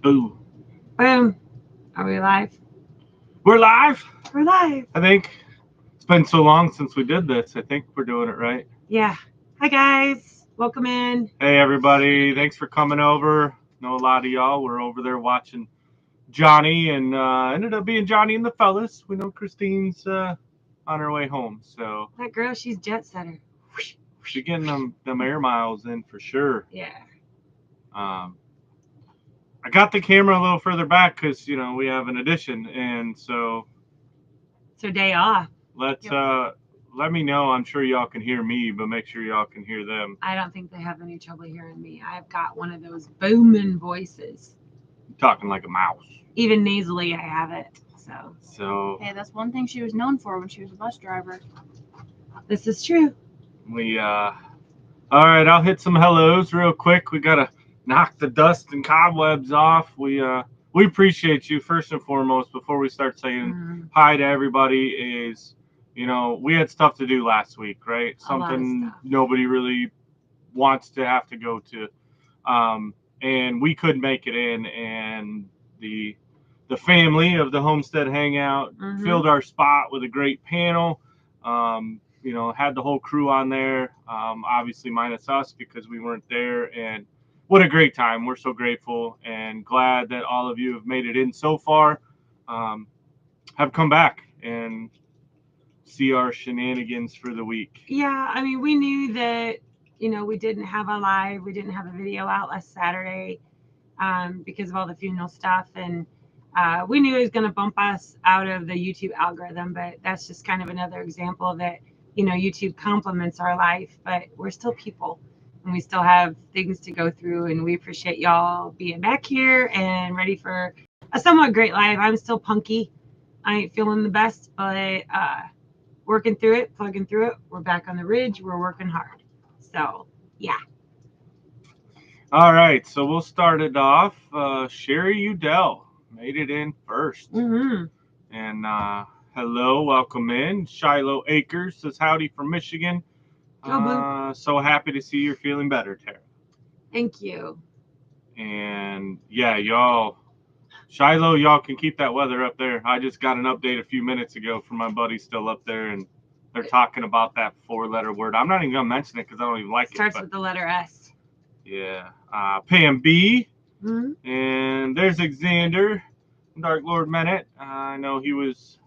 Boo. Boom. Are we live? We're live. We're live. I think it's been so long since we did this. I think we're doing it right. Yeah. Hi, guys. Welcome in. Hey, everybody. Thanks for coming over. Know a lot of y'all were over there watching Johnny, and ended up being Johnny and the fellas. We know Christine's on her way home, so That girl, she's jet setter. she's getting them air miles in for sure. Yeah. I got the camera a little further back because we have an addition, and so It's her day off. let's let me know. I'm sure y'all can hear me, but make sure y'all can hear them. I don't think they have any trouble hearing me. I've got one of those booming voices. Talking like a mouse. Even nasally, I have it. So Hey, that's one thing she was known for when she was a bus driver. this is true. We all right. I'll hit some hellos real quick. We gotta knock the dust and cobwebs off. We appreciate you first and foremost. Before we start saying hi to everybody, is we had stuff to do last week, right? Something nobody really wants to have to go to, and we couldn't make it in, and the family of the Homestead Hangout filled our spot with a great panel. Had the whole crew on there, obviously minus us because we weren't there. And what a great time. We're so grateful and glad that all of you have made it in so far, have come back and see our shenanigans for the week. Yeah, I mean, we knew that, we didn't have a live, we didn't have a video out last Saturday because of all the funeral stuff. And we knew it was going to bump us out of the YouTube algorithm, but that's just kind of another example that, YouTube complements our life, but we're still people and we still have things to go through. And we appreciate y'all being back here and ready for a somewhat great live. I'm still punky. I ain't feeling the best, but working through it, plugging through it. We're back on the ridge. We're working hard. So, yeah. All right. So we'll start it off. Sherry Udell made it in first. And hello, welcome in. Shiloh Acres says howdy from Michigan. So happy to see you're feeling better, Tara. Thank you. And yeah, y'all, Shiloh, y'all can keep that weather up there. I just got an update a few minutes ago from my buddy still up there, and they're talking about that 4-letter word. I'm not even gonna mention it because I don't even like it. Starts with the letter S. Yeah. Pam B. And there's Xander, Dark Lord Menet. I know he was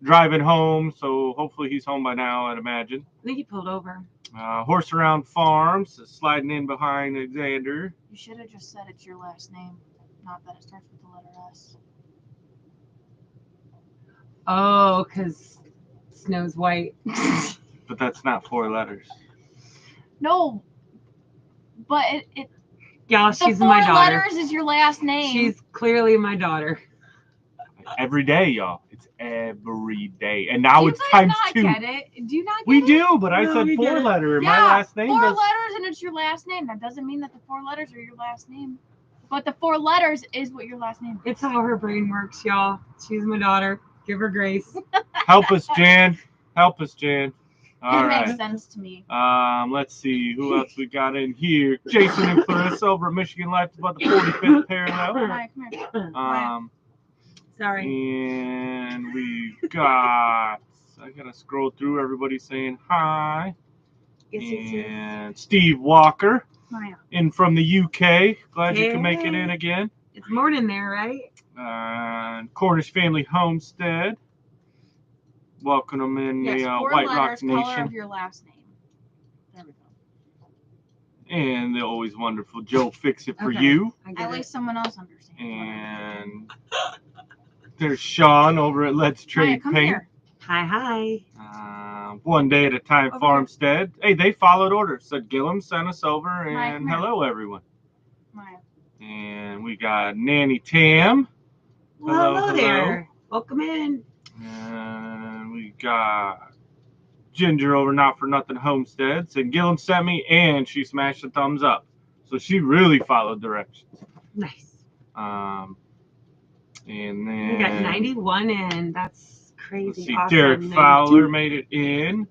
driving home, so hopefully he's home by now, I'd imagine. I think he pulled over. Horse Around Farms sliding in behind Xander. You should have just said it's your last name, not that it starts with the letter S. Oh, because snow's white. But that's not 4 letters. No, but it Y'all, she's my daughter. 4 letters is your last name. She's clearly my daughter. Every day, y'all. It's every day. And now it's times 2. Get it? Do you not get we it? do, but I said 4-letter. Yeah, my last name 4 does... letters and it's your last name. That doesn't mean that the 4 letters are your last name. But the 4 letters is what your last name is. It's how her brain works, y'all. She's my daughter. Give her grace. Help us, Jan. Help us, Jan. All right. Makes sense to me. Let's see who else we got in here. Jason and Clarissa over at Michigan Life about the 45th parallel. Maya, come here. Sorry. And we got, I gotta scroll through everybody saying hi. And Steve Walker Maya. in from the UK. Glad you can make it in again. It's morning there, right? Cornish Family Homestead. Welcome them in the White Rock Nation. Color of your last name. There we go. And the always wonderful Joe Fix It For You. At least someone else understands. And there's Sean over at Let's Trade Maya, Paint. Here. Hi. One Day at a Time Farmstead. Hey, they followed orders. Said Gillum sent us over, and Maya, hello everyone. Maya. And we got Nanny Tam. Hello there. Welcome in. And we got Ginger over Not For Nothing Homesteads. And Gillum sent me, and she smashed the thumbs up. So she really followed directions. Nice. And then we got 91 in. That's crazy. Let's see, awesome. Derek 92. Fowler made it in.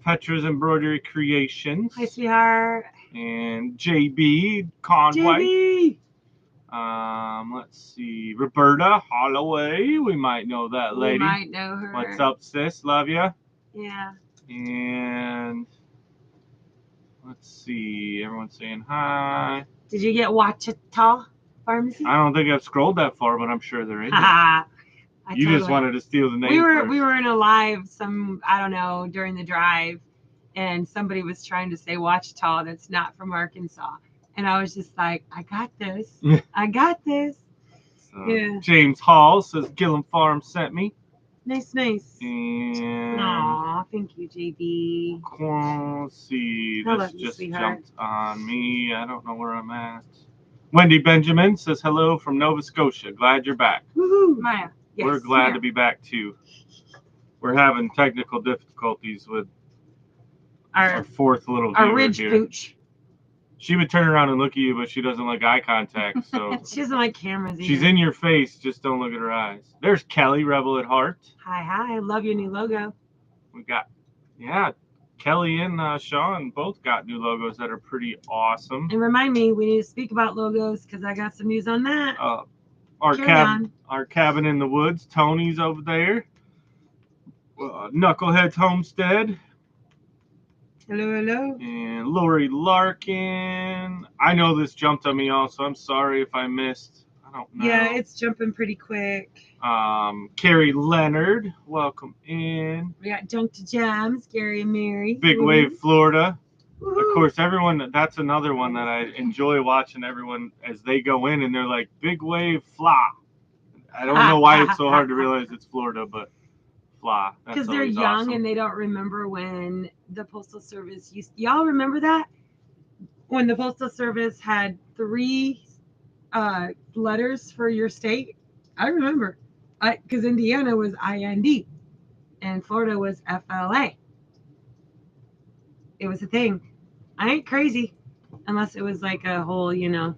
Petra's Embroidery Creations. Hi, sweetheart. And JB Conway. JB. Let's see. Roberta Holloway. We might know that We lady. might know her. What's up, sis? Love ya. Yeah. And let's see. Everyone's saying hi. Did you get Ouachita Pharmacy? I don't think I've scrolled that far, but I'm sure they're in here. I You just wanted to steal the name. We first. were in a live I don't know, during the drive, and somebody was trying to say Ouachita that's not from Arkansas. And I was just like, I got this. I got this. So, Yeah. James Hall says Gillum Farm sent me. Nice. And Aw, thank you, JB. let's see. I This love you, just sweetheart. jumped on me. I don't know where I'm at. Wendy Benjamin says hello from Nova Scotia. Glad you're back. Woohoo, Maya. Yes, We're glad here. to be back too. We're having technical difficulties with our fourth little viewer Our Ridge here. Pooch. She would turn around and look at you, but she doesn't like eye contact. So She doesn't like cameras either. she's in your face, just don't look at her eyes. There's Kelly, Rebel at Heart. Hi. Love your new logo. We got, Kelly and Sean both got new logos that are pretty awesome. And remind me, we need to speak about logos because I got some news on that. Our cabin in the woods. Tony's over there. Knuckleheads Homestead. Hello. And Lori Larkin. I know this jumped on me also. I'm sorry if I missed. I don't know. Yeah, it's jumping pretty quick. Carrie Leonard, welcome in. We got Junk to Jams, Gary and Mary. Big Wave, Florida. Woo-hoo. Of course, everyone, that's another one that I enjoy watching everyone as they go in and they're like, Big Wave, fla. I don't know why it's so hard to realize it's Florida, but fla. Because they're young awesome. and they don't remember when the Postal Service y'all remember that? When the Postal Service had 3 letters for your state? I remember. Because Indiana was IND and Florida was FLA. It was a thing. I ain't crazy. Unless it was like a whole, Mandela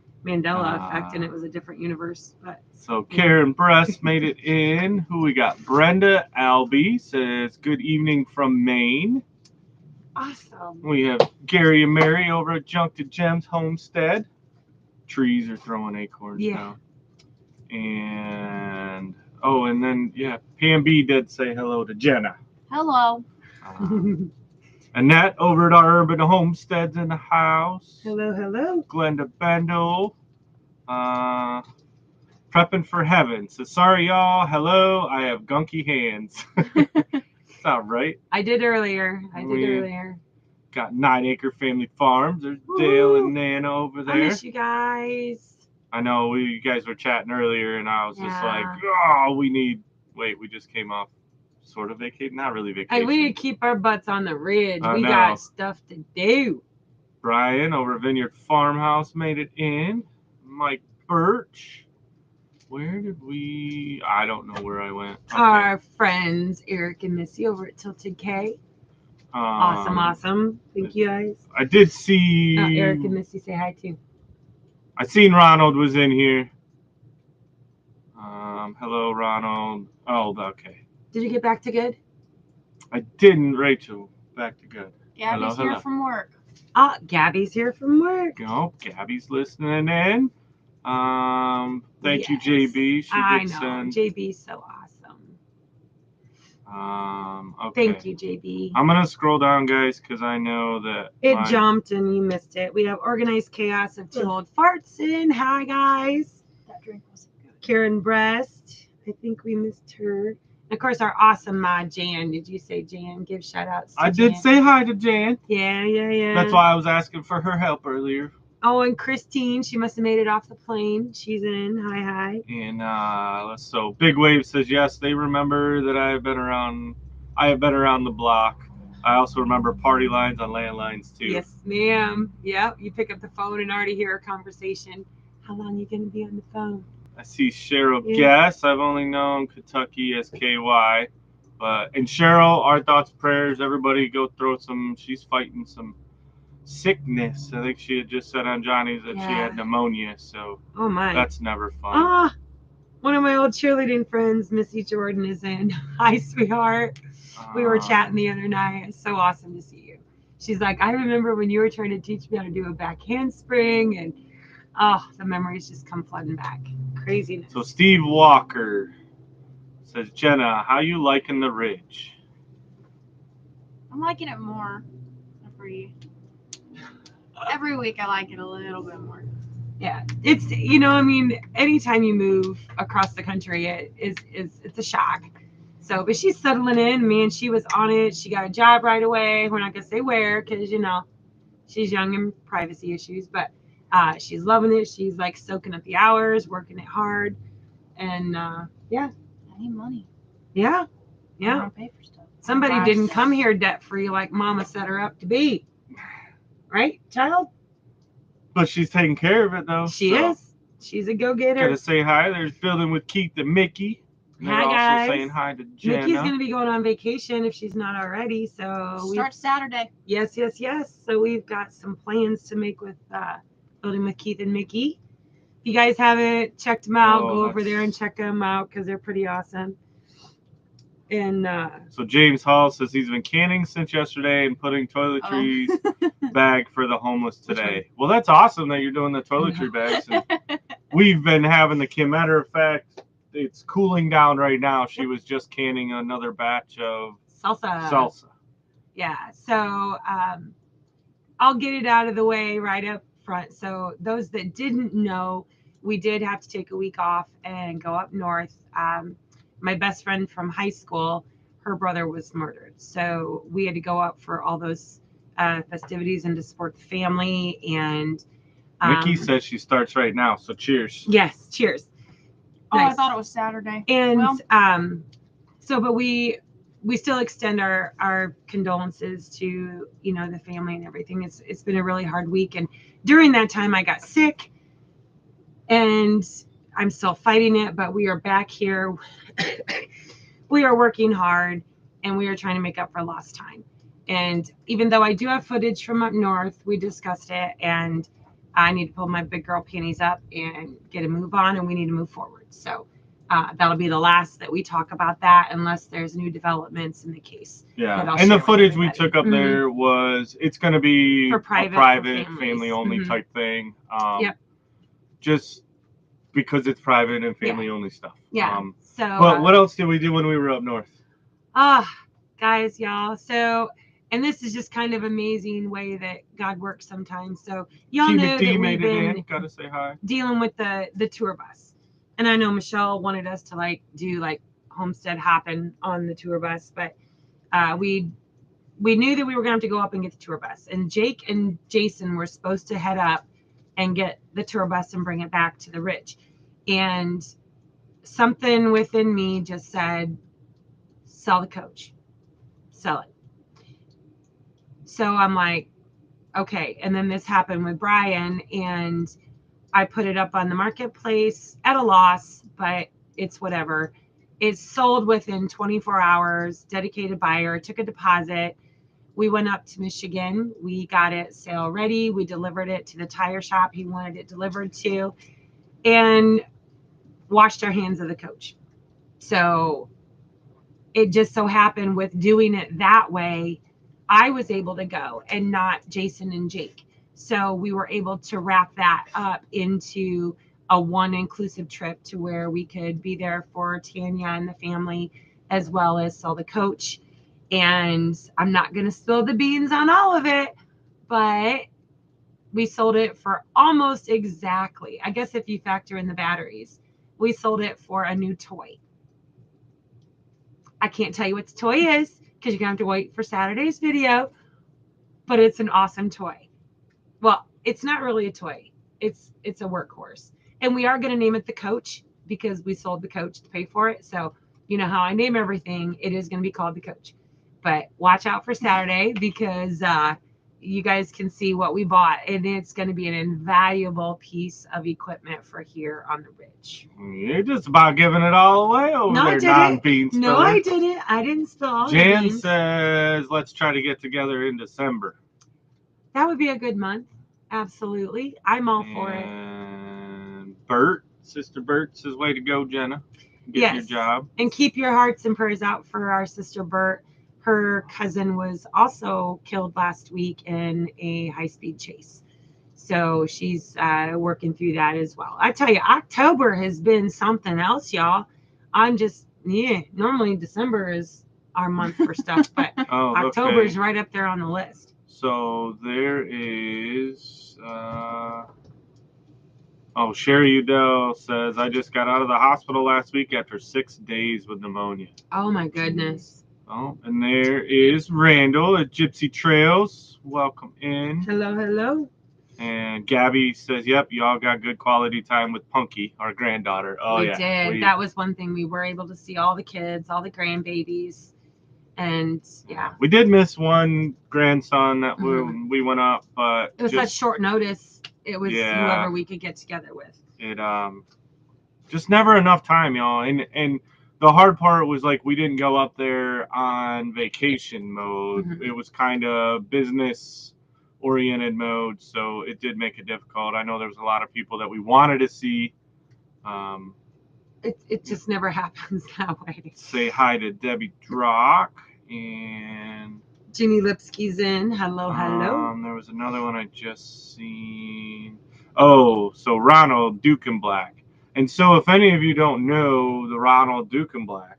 effect and it was a different universe. But so Karen Bress made it in. Who we got? Brenda Albee says, good evening from Maine. awesome. We have Gary and Mary over at Junk to Gems Homestead. Trees are throwing acorns now. And then Pam B did say hello to Jenna. Hello. Annette over at our Urban Homesteads in the house. Hello. Glenda Bendel. Prepping for heaven. So sorry y'all. Hello. I have gunky hands. Sound right? I did earlier. Got 9 Acre Family Farms. There's Dale and Nana over there. I miss you guys. I know you guys were chatting earlier, and I was just like, we just came off sort of vacation, not really vacation. Hey, we need to keep our butts on the ridge. I We know. got stuff to do. Brian over at Vineyard Farmhouse made it in. Mike Birch. Where did we? I don't know where I went. Okay. Our friends Eric and Missy over at Tilted K. Awesome. Thank you guys. I did see. Eric and Missy say hi too. I seen Ronald was in here. Hello, Ronald. Oh, okay. Did you get back to good? I didn't, Rachel. Back to good. Gabby's here from work. Gabby's here from work. Oh, Gabby's listening in. Thank you, JB. I know. JB's so awesome. Okay. Thank you, JB. I'm gonna scroll down, guys, because I know that it jumped and you missed it. We have Organized Chaos of 2 Old Farts in. Hi, guys. That drink was good. Karen Breast. I think we missed her. And of course, our awesome mod, Jan. Did you say Jan? Give shout outs to I Jan. did say hi to Jan. Yeah. That's why I was asking for her help earlier. Oh, and Christine, she must have made it off the plane. She's in. Hi. And so Big Wave says yes, they remember that I have been around the block. I also remember party lines on landlines too. Yes, ma'am. Yep. You pick up the phone and already hear a conversation. How long are you gonna be on the phone? I see Cheryl Guess. I've only known Kentucky as KY. And Cheryl, our thoughts, prayers, everybody go throw some. She's fighting some sickness. I think she had just said on Johnny's that she had pneumonia, so that's never fun. One of my old cheerleading friends, Missy Jordan, is in. Hi, sweetheart. We were chatting the other night. It's so awesome to see you. She's like, I remember when you were trying to teach me how to do a back handspring, and Oh, the memories just come flooding back. Craziness. So Steve Walker says, Jenna, how you liking the Ridge? I'm liking it more every week. I like it a little bit more. Yeah, it's I mean, anytime you move across the country, it's a shock. So, but she's settling in. Man, she was on it. She got a job right away. We're not gonna say where because she's young and privacy issues, but she's loving it. She's like soaking up the hours, working it hard, and yeah, I need money. yeah, I yeah. want to pay for stuff. Somebody Buy didn't stuff. come here debt free like Mama set her up to be, right, child? But she's taking care of it, though. She so. is. She's a go-getter. Gotta say hi. There's Building with Keith and Mickey. And they're Hi, also guys. saying hi to Jenna. Mickey's going to be going on vacation if she's not already. So Start Saturday. Yes. So we've got some plans to make with Building with Keith and Mickey. If you guys haven't checked them out, go over there and check them out because they're pretty awesome. And so James Hall says he's been canning since yesterday and putting toiletries bag for the homeless today. Well, that's awesome that you're doing the toiletry bags. And we've been having matter of fact, it's cooling down right now. She was just canning another batch of salsa. Yeah. So I'll get it out of the way right up front. So those that didn't know, we did have to take a week off and go up north. My best friend from high school, her brother was murdered. So we had to go up for all those festivities and to support the family. And Mickey says she starts right now. So cheers. Yes. Cheers. Oh, Nice. I thought it was Saturday. And but we still extend our condolences to the family and everything. It's been a really hard week, and during that time I got sick, and I'm still fighting it. But we are back here. We are working hard, and we are trying to make up for lost time. And even though I do have footage from up north, we discussed it, and I need to pull my big girl panties up and get a move on, and we need to move forward. So that'll be the last that we talk about that, unless there's new developments in the case. Yeah, and the footage we took up there was, it's going to be a private family only type thing. Yep. Just because it's private and family only stuff. Yeah. But what else did we do when we were up north? Guys, y'all. So, and this is just kind of amazing way that God works sometimes. So y'all know that we've been gotta say hi. Dealing with the tour bus. And I know Michelle wanted us to do Homestead hopping on the tour bus, but we knew that we were gonna have to go up and get the tour bus. And Jake and Jason were supposed to head up and get the tour bus and bring it back to the Ridge. And something within me just said, sell the coach, sell it. So I'm like, okay. And then this happened with Brian, and I put it up on the marketplace at a loss, but it's whatever. It's sold within 24 hours, dedicated buyer, took a deposit. We went up to Michigan. We got it sale ready. We delivered it to the tire shop he wanted it delivered to, and washed our hands of the coach. So it just so happened with doing it that way, I was able to go and not Jason and Jake. So we were able to wrap that up into a one inclusive trip to where we could be there for Tanya and the family, as well as sell the coach. And I'm not going to spill the beans on all of it, but we sold it for almost exactly, I guess if you factor in the batteries, we sold it for a new toy. I can't tell you what the toy is because you're going to have to wait for Saturday's video, but it's an awesome toy. Well, it's not really a toy. It's a workhorse. And we are going to name it the coach because we sold the coach to pay for it. So you know how I name everything. It is going to be called the coach. But watch out for Saturday because you guys can see what we bought, and it's going to be an invaluable piece of equipment for here on the Ridge. You're just about giving it all away over there, non-bean spiller. No, I didn't. I didn't spill all the Jan beans. says, let's try to get together in December. That would be a good month. Absolutely. I'm all for it. And Bert, Sister Bert says, way to go, Jenna. Get your job. And keep your hearts and prayers out for our sister Bert. Her cousin was also killed last week in a high-speed chase. So she's working through that as well. I tell you, October has been something else, y'all. I'm just, normally December is our month for stuff, but Oh, October okay. is right up there on the list. So there is. Sherry Udell says, I just got out of the hospital last week after 6 days with pneumonia. Oh my goodness. Oh, and there is Randall at Gypsy Trails. Welcome in. Hello, hello. And Gabby says, yep, y'all got good quality time with Punky, our granddaughter. Oh, We yeah. did. That was one thing. We were able to see all the kids, all the grandbabies. And yeah. We did miss one grandson that Mhm. we went up, but It was such short notice. It was whoever we could get together with. It just never enough time, y'all. And the hard part was like we didn't go up there on vacation mode. Mhm. It was kind of business oriented mode, so it did make it difficult. I know there was a lot of people that we wanted to see. It just never happens that way. Say hi to Debbie Drock and Ginny Lipsky's in. Hello, hello. there was another one I just seen. Oh, so Ronald Dukenblack. And so if any of you don't know the Ronald Dukenblack,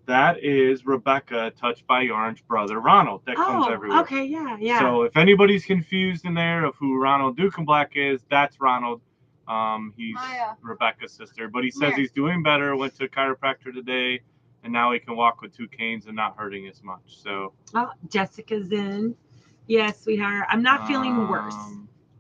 that is Rebecca Touched by Orange brother Ronald. That comes everywhere. Okay, yeah. So if anybody's confused in there of who Ronald Dukenblack is, that's Ronald. He's Maya. Rebecca's sister. But he says Here. he's doing better, went to a chiropractor today, and now he can walk with 2 canes and not hurting as much. So Jessica's in. Yes, sweetheart. I'm not feeling worse.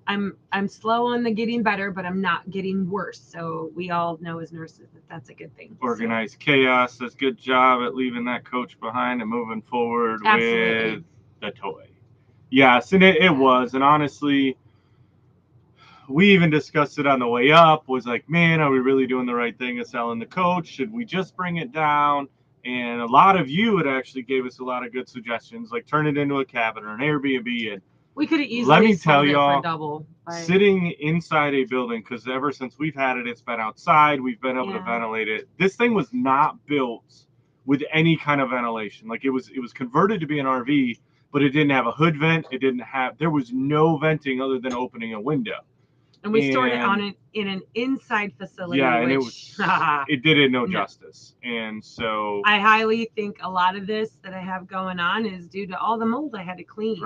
I'm slow on the getting better, but I'm not getting worse. So we all know as nurses that that's a good thing. Organized Chaos says good job at leaving that coach behind and moving forward with the toy. Yes, and it was. And honestly, we even discussed it on the way up. Was like, man, are we really doing the right thing of selling the coach? Should we just bring it down? And a lot of you had actually gave us a lot of good suggestions, like turn it into a cabin or an Airbnb. And we could have easily let me tell sold it y'all, for double. sitting inside a building, because ever since we've had it, it's been outside. We've been able to ventilate it. This thing was not built with any kind of ventilation. Like it was converted to be an RV, but it didn't have a hood vent. There was no venting other than opening a window. And we stored it in an inside facility. Yeah, and which, it did it no justice. And so I highly think a lot of this that I have going on is due to all the mold I had to clean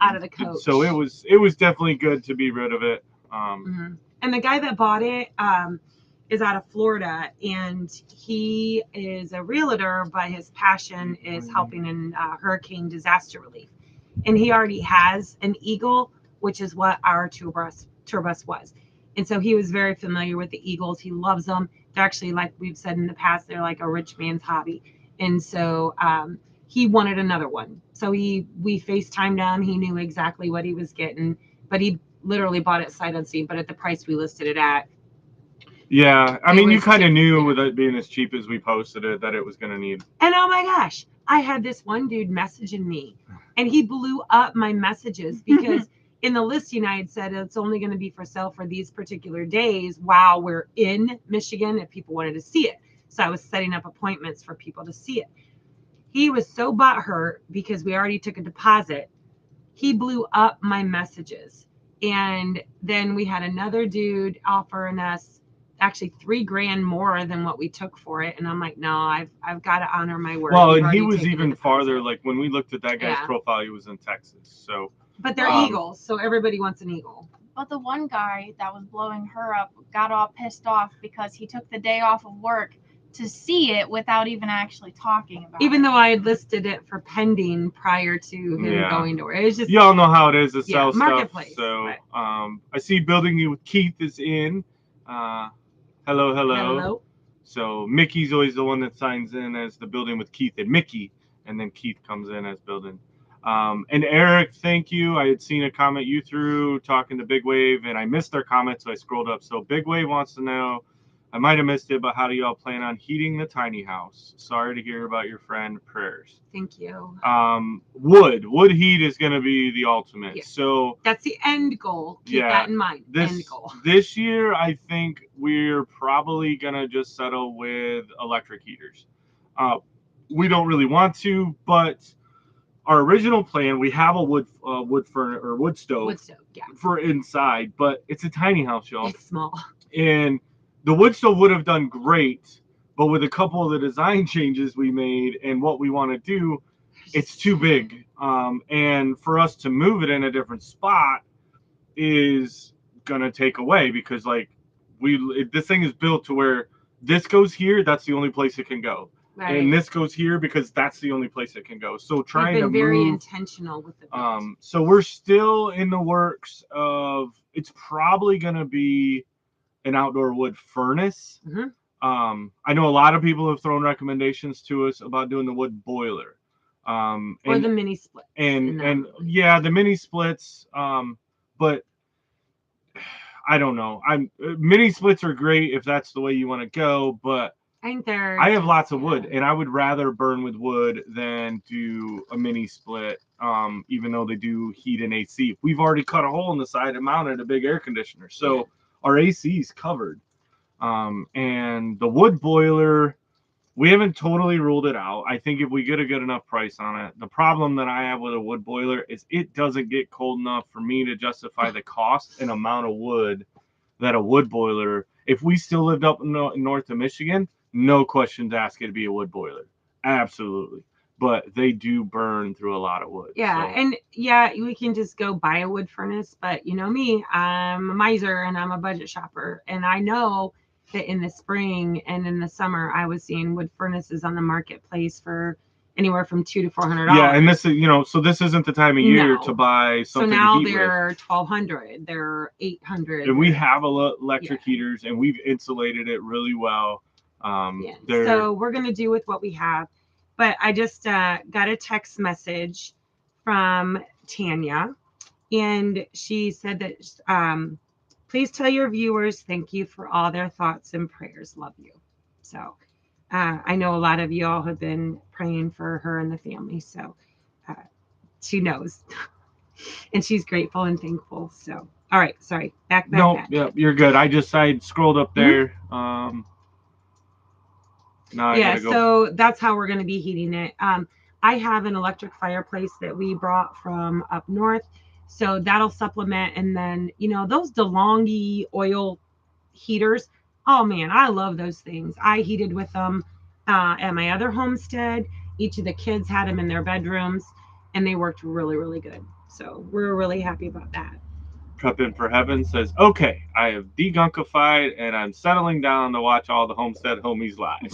out of the coach. So it was definitely good to be rid of it. And the guy that bought it is out of Florida, and he is a realtor, but his passion is helping in hurricane disaster relief. And he already has an Eagle, which is what our tour bus was. And so he was very familiar with the Eagles. He loves them. They're actually, like we've said in the past, they're like a rich man's hobby. And so he wanted another one. So we FaceTimed him. He knew exactly what he was getting, but he literally bought it sight unseen, but at the price we listed it at. Yeah, I mean, you kind of knew with it being as cheap as we posted it that it was going to need. And oh my gosh, I had this one dude messaging me, and he blew up my messages because in the listing I had said it's only going to be for sale for these particular days while we're in Michigan if people wanted to see it. So I was setting up appointments for people to see it. He was so butthurt because we already took a deposit. He blew up my messages. And then we had another dude offering us actually $3,000 more than what we took for it. And I'm like, no, I've got to honor my word. Well, and he was even farther. Like when we looked at that guy's profile, he was in Texas. So. But they're eagles, so everybody wants an eagle. But the one guy that was blowing her up got all pissed off because he took the day off of work to see it without even actually talking about it. Even though I had listed it for pending prior to him going to work. It was just, y'all know how it is to sell marketplace, stuff. So I see Building You with Keith is in. Hello. So Mickey's always the one that signs in as the Building with Keith and Mickey, and then Keith comes in as Building. And Eric, thank you. I had seen a comment you threw talking to Big Wave, and I missed their comment, so I scrolled up. So Big Wave wants to know, I might have missed it, but how do y'all plan on heating the tiny house? Sorry to hear about your friend. Prayers. Thank you. Wood heat is going to be the ultimate. Yeah. So that's the end goal. Keep that in mind. End goal. This year, I think we're probably going to just settle with electric heaters. We don't really want to, but our original plan, we have a wood stove Wood stove, yeah. for inside, but it's a tiny house, y'all. It's small. And the wood stove would have done great, but with a couple of the design changes we made and what we want to do, it's too big. And for us to move it in a different spot is gonna take away, because like this thing is built to where this goes here, that's the only place it can go. Right. And this goes here because that's the only place it can go. So We've trying been to very move, intentional with the build. so we're still in the works of, it's probably going to be an outdoor wood furnace. Mhm. I know a lot of people have thrown recommendations to us about doing the wood boiler. Or And the mini split. and yeah, the mini splits. But I don't know. Mini splits are great if that's the way you want to go, but I think they're. I have lots of wood, and I would rather burn with wood than do a mini split. Even though they do heat and AC, we've already cut a hole in the side and mounted a big air conditioner, so our AC is covered. And the wood boiler, we haven't totally ruled it out. I think if we get a good enough price on it, the problem that I have with a wood boiler is it doesn't get cold enough for me to justify the cost and amount of wood that a wood boiler. If we still lived up north of Michigan, no questions asked, it'd be a wood boiler. Absolutely. But they do burn through a lot of wood. Yeah, so. and yeah, we can just go buy a wood furnace, but you know me, I'm a miser and I'm a budget shopper, and I know that in the spring and in the summer, I was seeing wood furnaces on the marketplace for anywhere from $200 to $400. Yeah, and this is, so this isn't the time of year No. to buy So something now to heat they're with. $1,200, they're $800. And we have electric heaters, and we've insulated it really well. So we're gonna do with what we have. But I just got a text message from Tanya, and she said that please tell your viewers thank you for all their thoughts and prayers. Love you. So I know a lot of you all have been praying for her and the family, so she knows. And she's grateful and thankful. So all right, sorry, back. Yeah, you're good. I scrolled up there. Now I gotta go. So that's how we're going to be heating it. I have an electric fireplace that we brought from up north, so that'll supplement. And then those DeLonghi oil heaters, oh man, I love those things. I heated with them at my other homestead. Each of the kids had them in their bedrooms, and they worked really, really good. So we're really happy about that. Prepping for Heaven says, okay, I have degunkified and I'm settling down to watch all the Homestead Homies lives.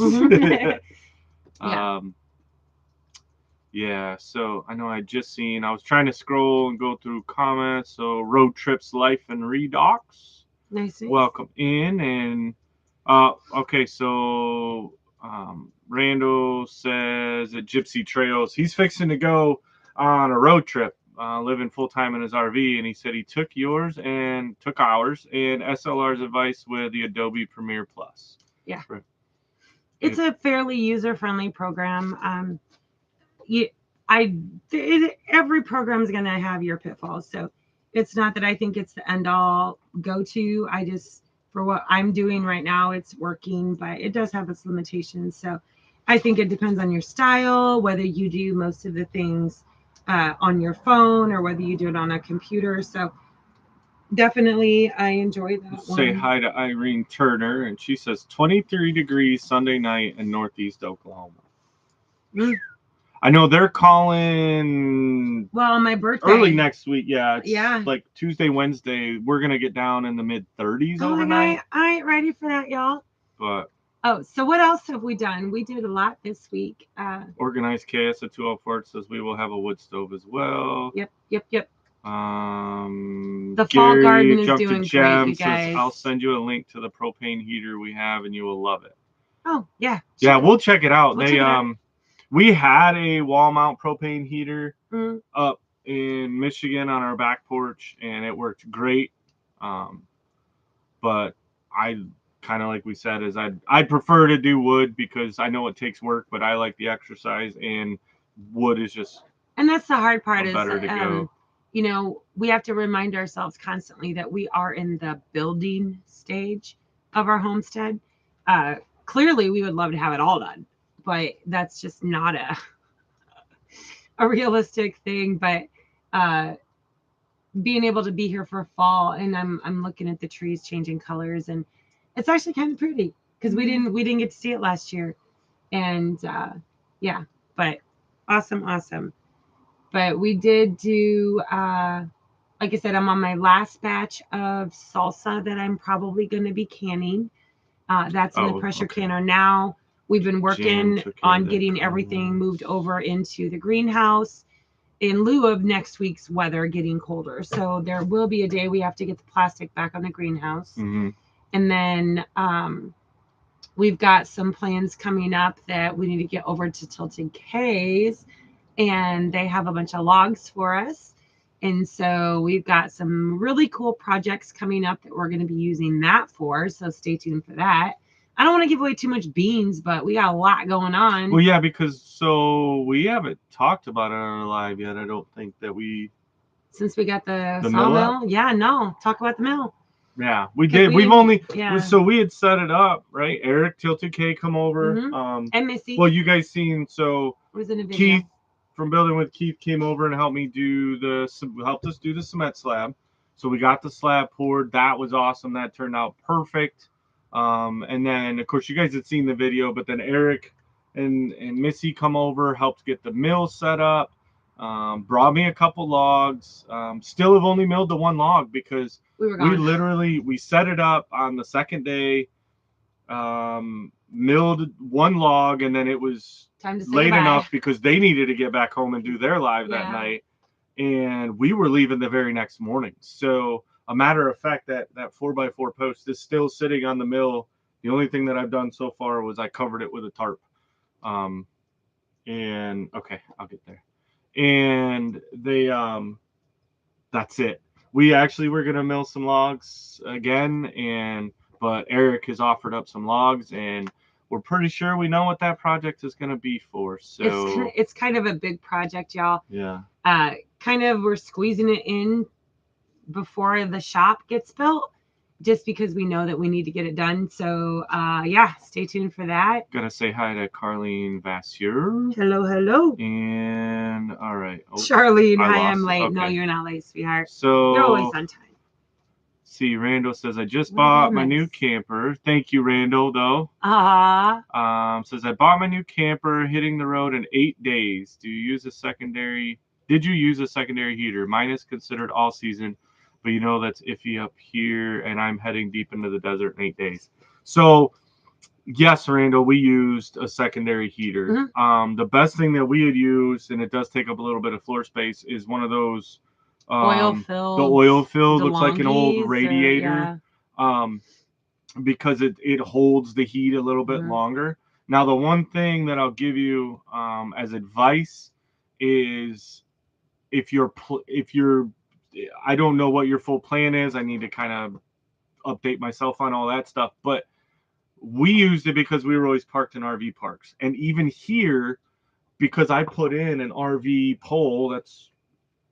Yeah, so I know I was trying to scroll and go through comments. So Road Trips Life and Redox. Nice. Welcome in. And okay, so Randall says at Gypsy Trails, he's fixing to go on a road trip. Living full-time in his RV, and he said he took ours and SLR's advice with the Adobe Premiere Plus. Yeah. It's a fairly user-friendly program. Every program is going to have your pitfalls, so it's not that I think it's the end-all go-to. For what I'm doing right now, it's working, but it does have its limitations. So I think it depends on your style, whether you do most of the things on your phone or whether you do it on a computer. So definitely I enjoy that one. Say hi to Irene Turner, and she says 23 degrees Sunday night in Northeast Oklahoma. I know they're calling my birthday early next week. Yeah, it's like Tuesday, Wednesday. We're gonna get down in the mid-30s overnight. I ain't ready for that, y'all. But so what else have we done? We did a lot this week. Organized Chaos at 204 says we will have a wood stove as well. Yep. The fall garden is doing great, you guys. Says, I'll send you a link to the propane heater we have, and you will love it. Oh yeah. Yeah, we'll check it out. We had a wall mount propane heater up in Michigan on our back porch, and it worked great. But I kind of, like we said, is I'd prefer to do wood because I know it takes work, but I like the exercise, and wood is just. And that's the hard part better to go. We have to remind ourselves constantly that we are in the building stage of our homestead. Clearly, we would love to have it all done, but that's just not a realistic thing, but being able to be here for fall, and I'm looking at the trees changing colors, and it's actually kind of pretty because we didn't get to see it last year, and yeah, but awesome. But we did do, like I said, I'm on my last batch of salsa that I'm probably going to be canning. That's in the pressure canner now. We've been working on getting everything moved over into the greenhouse in lieu of next week's weather getting colder. So there will be a day we have to get the plastic back on the greenhouse. Mm-hmm. And then we've got some plans coming up that we need to get over to Tilted K's, and they have a bunch of logs for us. And so we've got some really cool projects coming up that we're going to be using that for. So stay tuned for that. I don't want to give away too much beans, but we got a lot going on. Well, yeah, because so we haven't talked about it on our live yet. I don't think that we. Since we got the mill sawmill, yeah, no, talk about the mill. Yeah, we did. We've only so we had set it up, right? Eric Tilted K come over. And Missy. Well, you guys seen so It was in a video. Keith from Building with Keith came over and helped us do the cement slab. So we got the slab poured. That was awesome. That turned out perfect. And then of course you guys had seen the video, but then Eric and Missy come over, helped get the mill set up, brought me a couple logs. Still have only milled the one log because we set it up on the second day, milled one log, and then it was late enough because they needed to get back home and do their live that night, and we were leaving the very next morning. So a matter of fact, that 4x4 post is still sitting on the mill. The only thing that I've done so far was I covered it with a tarp. And okay, I'll get there. And they that's it. We actually were gonna mill some logs again, but Eric has offered up some logs, and we're pretty sure we know what that project is gonna be for. So it's kind of a big project, y'all. Yeah. We're squeezing it in before the shop gets built, just because we know that we need to get it done. So stay tuned for that. Gotta say hi to Carlene Vasseur. Hello. And all right. Charlene, hi, I'm late. Okay. No, you're not late, sweetheart. So you're always on time. See, Randall says I just bought my new camper. Thank you, Randall, though. Says I bought my new camper, hitting the road in 8 days. Did you use a secondary heater? Mine is considered all season, but you know that's iffy up here, and I'm heading deep into the desert in 8 days. So yes, Randall, we used a secondary heater. Mm-hmm. The best thing that we had used, and it does take up a little bit of floor space, is one of those oil-filled. The oil-filled looks like an old radiator, because it holds the heat a little bit longer. Now, the one thing that I'll give you as advice is if you're I don't know what your full plan is. I need to kind of update myself on all that stuff, but we used it because we were always parked in RV parks. And even here, because I put in an RV pole that's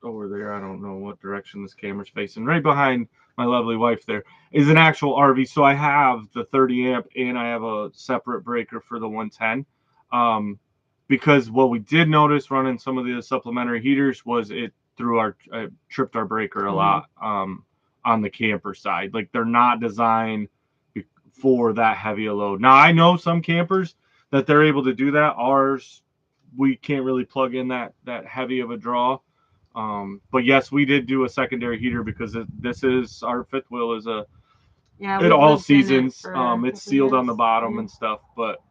over there, I don't know what direction this camera's facing, right behind my lovely wife there, is an actual RV. So I have the 30 amp and I have a separate breaker for the 110. Because what we did notice running some of the supplementary heaters was it tripped our breaker a lot on the camper side. Like, they're not designed for that heavy a load. Now, I know some campers that they're able to do that. Ours, we can't really plug in that heavy of a draw. But yes, we did do a secondary heater because this is our fifth wheel is at all seasons. It's sealed on the bottom and stuff. But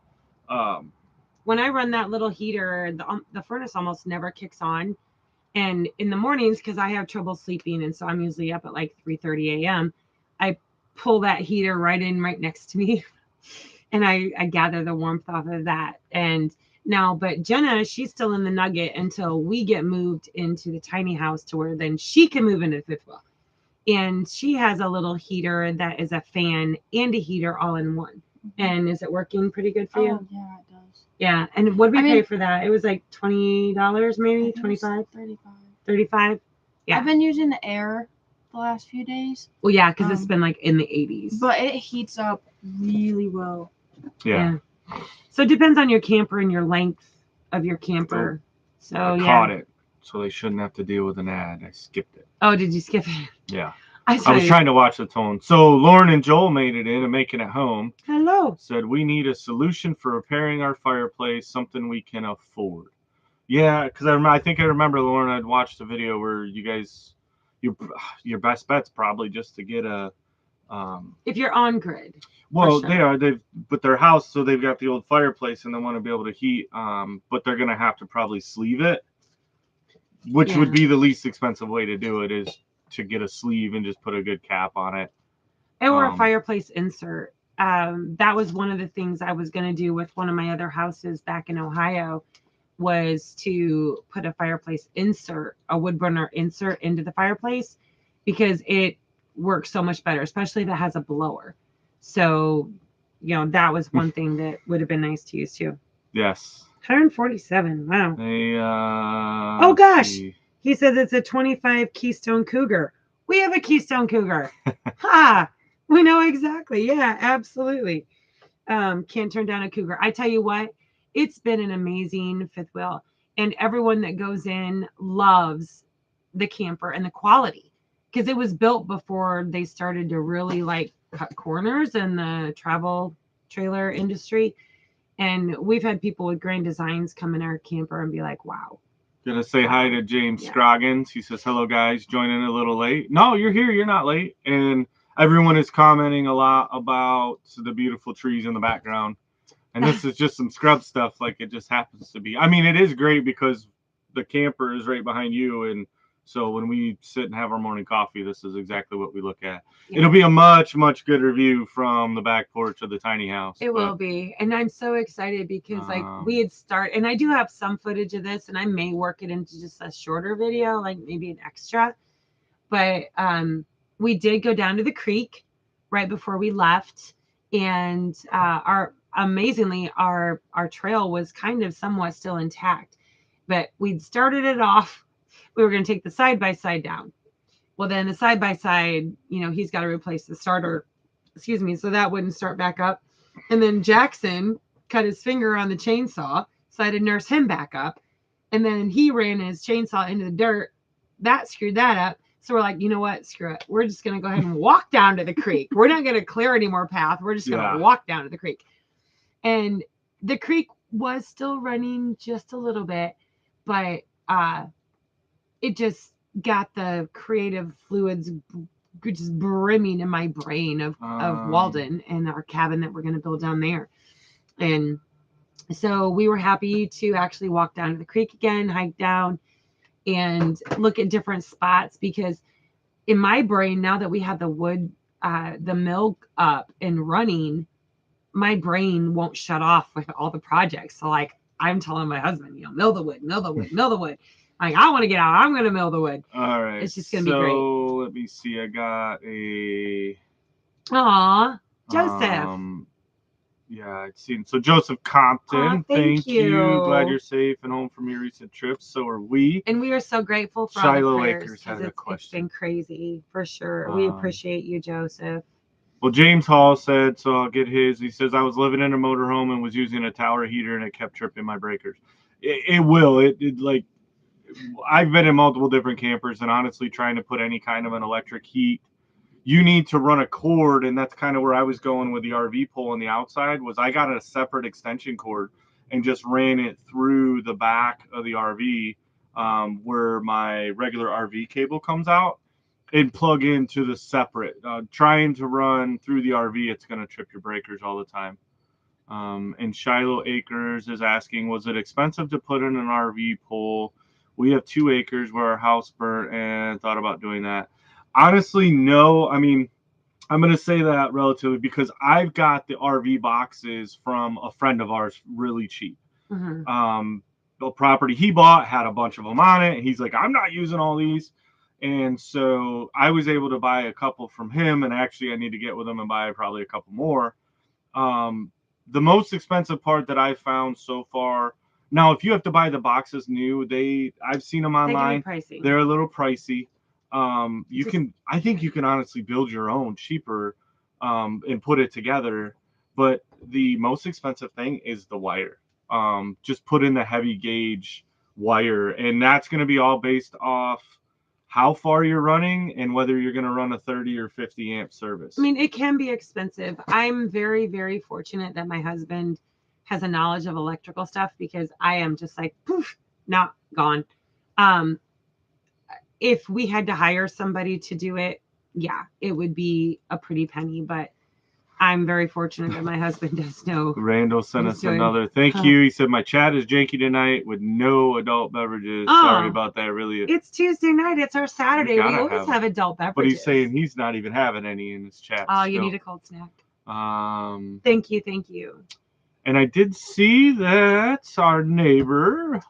when I run that little heater, the furnace almost never kicks on. And in the mornings, because I have trouble sleeping, and so I'm usually up at like 3:30 a.m., I pull that heater right next to me, and I gather the warmth off of that. And now, but Jenna, she's still in the Nugget until we get moved into the tiny house to where then she can move into the fifth wheel. And she has a little heater that is a fan and a heater all in one. And is it working pretty good for you? Oh, yeah, it does. Yeah. And what did we pay for that? It was like $20, maybe 25, 35. Yeah. I've been using the air the last few days. Well, yeah, because it's been like in the 80s. But it heats up really well. Yeah. So it depends on your camper and your length of your camper. So I yeah. caught it, so they shouldn't have to deal with an ad. I skipped it. Oh, did you skip it? Yeah. I was trying to watch the tone. So Lauren and Joel made it in and making it home. Hello. Said we need a solution for repairing our fireplace, something we can afford. Yeah, because I think I remember, Lauren, I'd watched a video where you guys, your best bet's probably just to get a. If you're on grid. Well, sure. they've but their house, so they've got the old fireplace and they want to be able to heat. But they're gonna have to probably sleeve it, which would be the least expensive way to do it, is to get a sleeve and just put a good cap on it. Or a fireplace insert. That was one of the things I was going to do with one of my other houses back in Ohio, was to put a fireplace insert, a wood burner insert into the fireplace, because it works so much better, especially if it has a blower. So, that was one thing that would have been nice to use too. Yes. 147. Wow. Oh gosh. He says it's a 25 Keystone Cougar. We have a Keystone Cougar. Ha! We know exactly. Yeah, absolutely. Can't turn down a Cougar. I tell you what, it's been an amazing fifth wheel, and everyone that goes in loves the camper and the quality, because it was built before they started to really cut corners in the travel trailer industry. And we've had people with Grand Designs come in our camper and be like, wow. Gonna say hi to James Scroggins. He says, hello, guys. Joining a little late. No, you're here. You're not late. And everyone is commenting a lot about the beautiful trees in the background. And this is just some scrub stuff. Like, it just happens to be. I mean, it is great because the camper is right behind you. And so when we sit and have our morning coffee, this is exactly what we look at. Yeah. It'll be a much, much gooder view from the back porch of the tiny house. It will be. And I'm so excited because we had started, and I do have some footage of this, and I may work it into just a shorter video, like maybe an extra. But we did go down to the creek right before we left. And amazingly, our trail was kind of somewhat still intact. But we'd started it off. We were going to take the side-by-side down. Well, then the side-by-side, he's got to replace the starter, so that wouldn't start back up. And then Jackson cut his finger on the chainsaw, so I had to nurse him back up. And then he ran his chainsaw into the dirt. That screwed that up. So we're like, you know what? Screw it. We're just going to go ahead and walk down to the creek. We're not going to clear any more path. We're just going to walk down to the creek. And the creek was still running just a little bit, but it just got the creative fluids just brimming in my brain of Walden and our cabin that we're going to build down there. And so we were happy to actually walk down to the creek again, hike down, and look at different spots, because in my brain, now that we have the wood, the mill up and running, my brain won't shut off with all the projects. So I'm telling my husband, mill the wood, mill the wood, mill the wood. I want to get out. I'm going to mill the wood. All right. It's just going to be great. So let me see. I got a. Aw, Joseph. Yeah, I'd seen. So Joseph Compton, thank you. Glad you're safe and home from your recent trips. So are we. And we are so grateful for Shiloh all the prayers. Acres has a question. It's been crazy, for sure. We appreciate you, Joseph. Well, James Hall said, so I'll get his. He says, I was living in a motorhome and was using a tower heater and it kept tripping my breakers. It will. I've been in multiple different campers, and honestly, trying to put any kind of an electric heat, you need to run a cord, and that's kind of where I was going with the RV pole on the outside. Was I got a separate extension cord and just ran it through the back of the RV, where my regular RV cable comes out, and plug into the separate. Trying to run through the RV, it's going to trip your breakers all the time. And Shiloh Acres is asking, was it expensive to put in an RV pole? We have 2 acres where our house burnt and thought about doing that. Honestly, no. I mean, I'm going to say that relatively because I've got the RV boxes from a friend of ours really cheap. Mm-hmm. The property he bought had a bunch of them on it. He's like, I'm not using all these. And so I was able to buy a couple from him. And actually, I need to get with him and buy probably a couple more. The most expensive part that I've found so far. Now, if you have to buy the boxes new, I've seen them online. They're a little pricey. I think you can honestly build your own cheaper, and put it together. But the most expensive thing is the wire. Just put in the heavy gauge wire, and that's going to be all based off how far you're running and whether you're going to run a 30 or 50 amp service. I mean, it can be expensive. I'm very, very fortunate that my husband has a knowledge of electrical stuff, because I am just like, poof, not gone. If we had to hire somebody to do it, yeah, it would be a pretty penny, but I'm very fortunate that my husband does know. Randall sent He's us doing- another thank you. He said my chat is janky tonight with no adult beverages. Sorry Oh. about that. Really, It's Tuesday night. It's our Saturday. We gotta always have adult beverages. but he's saying he's not even having any in his chat. Oh, you still. need a cold snack. Thank you. Thank you. And I did see that our neighbor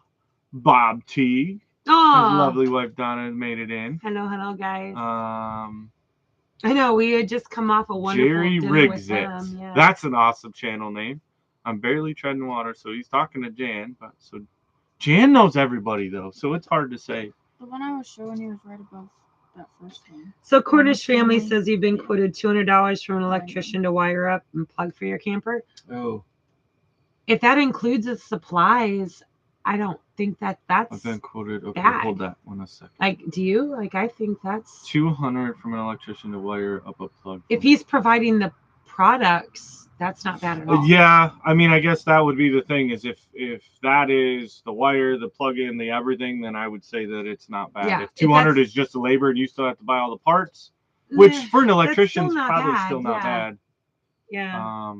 Bob T, his Oh, lovely wife Donna, has made it in. hello, guys. Um, I know we had just come off a wonderful Jerry dinner Riggs with it. them. Yeah. That's an awesome channel name. I'm barely treading water, so he's talking to Jan. But so Jan knows everybody though, so it's hard to say. The one I was showing you was right above that first one. So Cornish family Family. says you've been quoted $200 from an electrician to wire up and plug for your camper. Oh, If that includes the supplies, I don't think I've that's been quoted. Okay, bad. hold that 1 second. like. Do you like? I think that's 200 from an electrician to wire up a plug. if he's providing the products, that's not bad at all. Yeah, I mean, I guess that would be the thing is if that is the wire, the plug-in, the everything, then I would say that it's not bad. Yeah, If if 200 that's- is just the labor and you still have to buy all the parts, which Nah, for an that's electrician is still not probably bad, still not yeah. bad. Yeah.